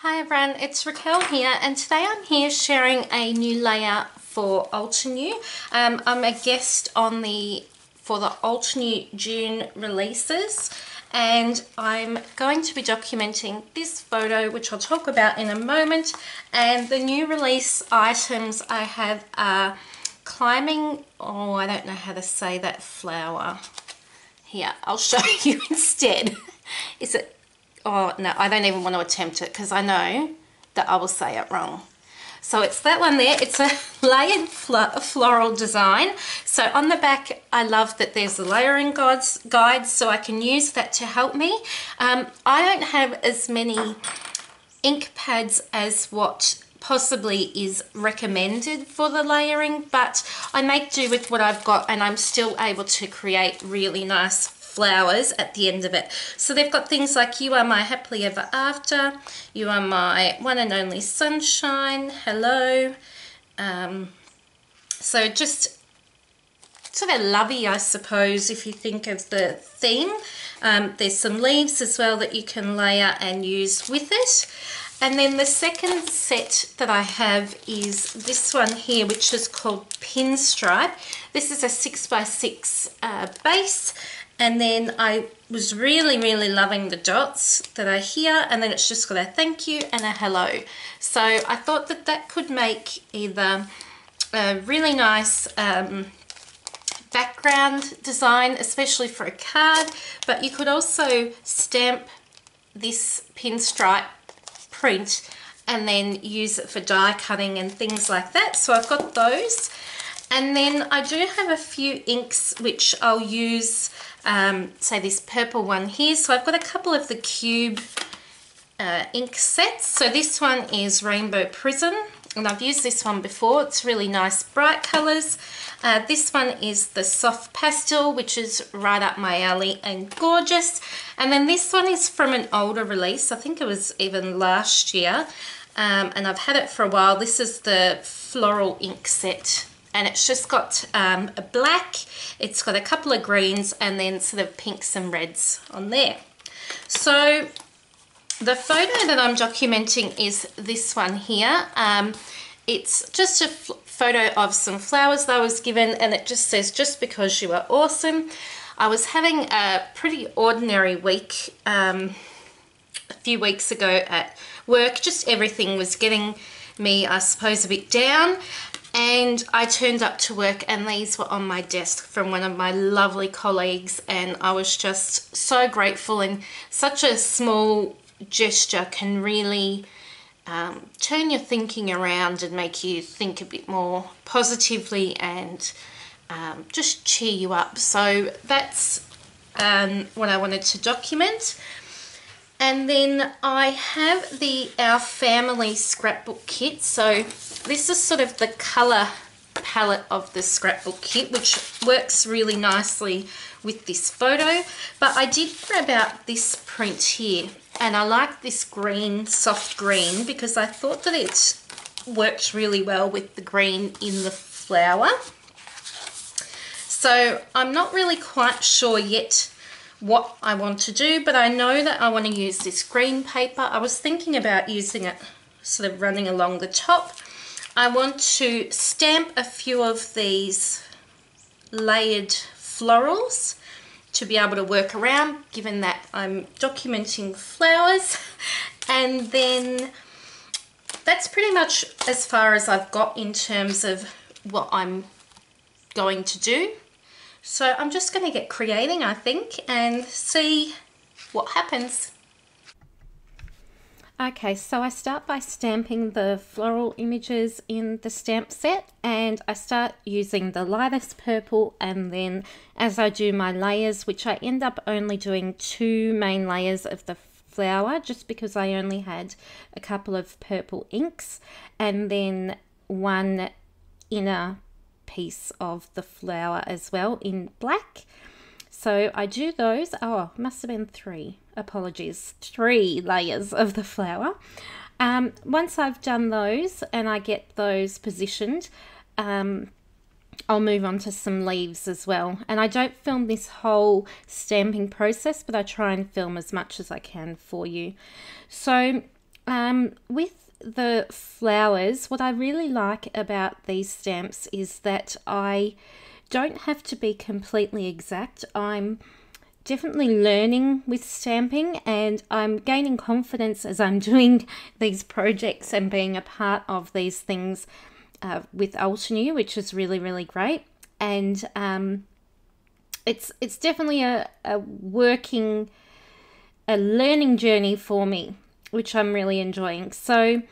Hi everyone, it's Raquel here, and today I'm here sharing a new layout for Altenew. I'm a guest on for the Altenew June releases, and I'm going to be documenting this photo, which I'll talk about in a moment. And the new release items I have are climbing, oh, I don't know how to say that flower. Here, I'll show you instead. Is it? Oh, no, I don't even want to attempt it because I know that I will say it wrong. So it's that one there. It's a layered floral design. So on the back, I love that there's a layering guide, so I can use that to help me. I don't have as many ink pads as what possibly is recommended for the layering, but I make do with what I've got, and I'm still able to create really nice flowers at the end of it. So they've got things like "You are my happily ever after," "You are my one and only sunshine," "Hello." So just sort of lovey, I suppose, if you think of the theme. There's some leaves as well that you can layer and use with it. And then the second set that I have is this one here, which is called Pinstripe. This is a 6x6 base. And then I was really loving the dots that are here, and then it's just got a thank you and a hello. So I thought that that could make either a really nice background design, especially for a card, but you could also stamp this pinstripe print and then use it for die cutting and things like that. So I've got those. And then I do have a few inks which I'll use, say this purple one here. So I've got a couple of the cube ink sets. So this one is Rainbow Prism, and I've used this one before. It's really nice bright colours. This one is the Soft Pastel, which is right up my alley and gorgeous. And then this one is from an older release. I think it was even last year, and I've had it for a while. This is the Floral ink set. And it's just got a black, it's got a couple of greens, and then sort of pinks and reds on there. So the photo that I'm documenting is this one here. It's just a photo of some flowers that I was given, and it just says, "Just because you are awesome." I was having a pretty ordinary week a few weeks ago at work. Just everything was getting me, I suppose, a bit down. And I turned up to work and these were on my desk from one of my lovely colleagues, and I was just so grateful. And such a small gesture can really turn your thinking around and make you think a bit more positively and just cheer you up. So that's what I wanted to document. And then I have Our Family scrapbook kit. So this is sort of the colour palette of the scrapbook kit, which works really nicely with this photo. But I did grab out this print here, and I like this green, soft green, because I thought that it worked really well with the green in the flower. So I'm not really quite sure yet what I want to do, but I know that I want to use this green paper. I was thinking about using it sort of running along the top. I want to stamp a few of these layered florals to be able to work around, given that I'm documenting flowers. And then that's pretty much as far as I've got in terms of what I'm going to do. So I'm just going to get creating, I think, and see what happens. Okay, so I start by stamping the floral images in the stamp set, and I start using the lightest purple, and then as I do my layers, which I end up only doing 2 main layers of the flower just because I only had a couple of purple inks, and then 1 inner piece of the flower as well in black. So I do those. Oh, must have been 3. Apologies. 3 layers of the flower. Once I've done those and I get those positioned, I'll move on to some leaves as well. And I don't film this whole stamping process, but I try and film as much as I can for you. So With the flowers, what I really like about these stamps is that I don't have to be completely exact. I'm definitely learning with stamping, and I'm gaining confidence as I'm doing these projects and being a part of these things with Altenew, which is really, really great. And it's definitely a learning journey for me, which I'm really enjoying. So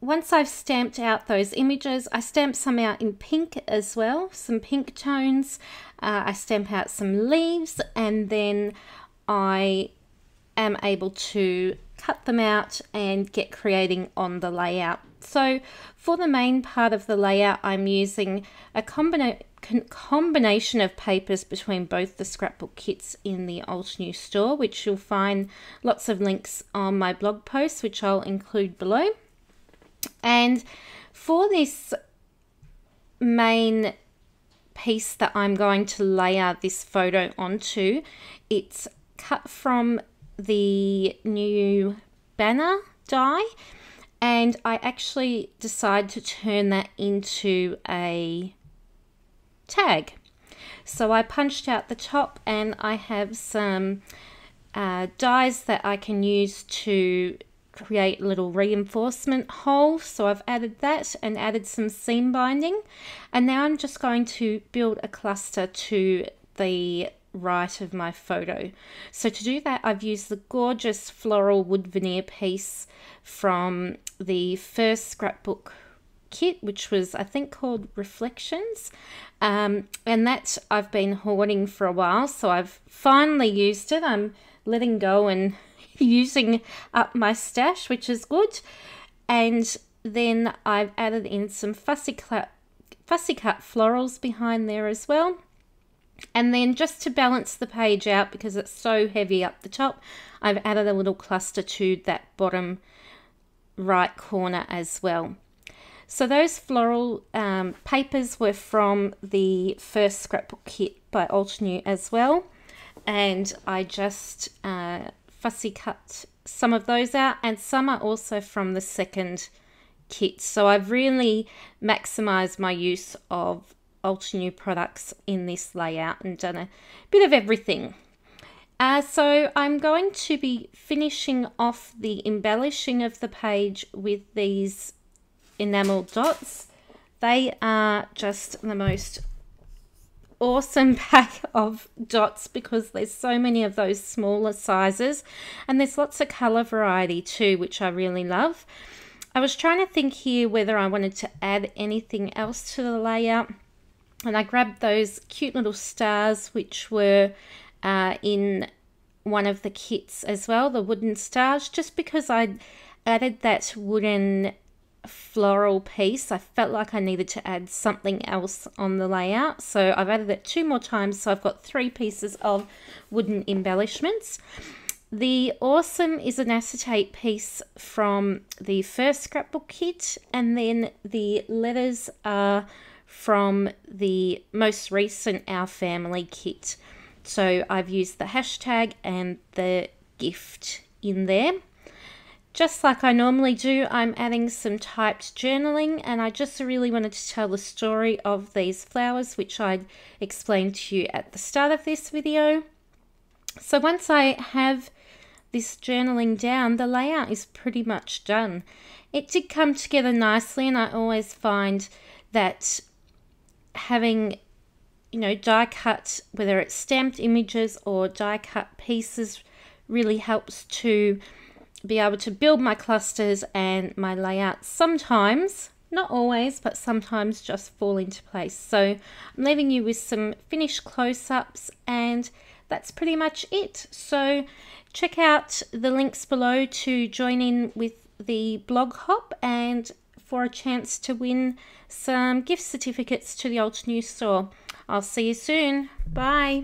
once I've stamped out those images, I stamp some out in pink as well, some pink tones. I stamp out some leaves, and then I am able to cut them out and get creating on the layout. So for the main part of the layout, I'm using a combination of papers between both the scrapbook kits in the Altenew store, which you'll find lots of links on my blog post, which I'll include below. And for this main piece that I'm going to layer this photo onto, it's cut from the new banner die, and I actually decided to turn that into a tag. So I punched out the top, and I have some dies that I can use to create little reinforcement holes. So I've added that and added some seam binding, and now I'm just going to build a cluster to the right of my photo. So to do that, I've used the gorgeous floral wood veneer piece from the first scrapbook kit, which was, I think, called Reflections, and that I've been hoarding for a while, so I've finally used it. I'm letting go and using up my stash, which is good. And then I've added in some fussy cut florals behind there as well. And then just to balance the page out, because it's so heavy up the top, I've added a little cluster to that bottom right corner as well. So those floral papers were from the first scrapbook kit by Altenew as well, and I just fussy cut some of those out, and some are also from the second kit. So I've really maximized my use of Altenew products in this layout and done a bit of everything. So I'm going to be finishing off the embellishing of the page with these enamel dots. They are just the most awesome pack of dots because there's so many of those smaller sizes, and there's lots of color variety too, which I really love. I was trying to think here whether I wanted to add anything else to the layout, and I grabbed those cute little stars which were in one of the kits as well, the wooden stars, just because I added that wooden floral piece. I felt like I needed to add something else on the layout, so I've added it 2 more times, so I've got 3 pieces of wooden embellishments. The Awesome is an acetate piece from the first scrapbook kit, and then the letters are from the most recent Our Family kit. So I've used the hashtag and the gift in there. Just like I normally do, I'm adding some typed journaling, and I just really wanted to tell the story of these flowers, which I explained to you at the start of this video. So once I have this journaling down, the layout is pretty much done. It did come together nicely, and I always find that having, you know, die cut, whether it's stamped images or die cut pieces, really helps to be able to build my clusters and my layouts. Sometimes, not always, but sometimes just fall into place. So I'm leaving you with some finished close-ups, and that's pretty much it. So check out the links below to join in with the blog hop and for a chance to win some gift certificates to the Altenew store. I'll see you soon. Bye.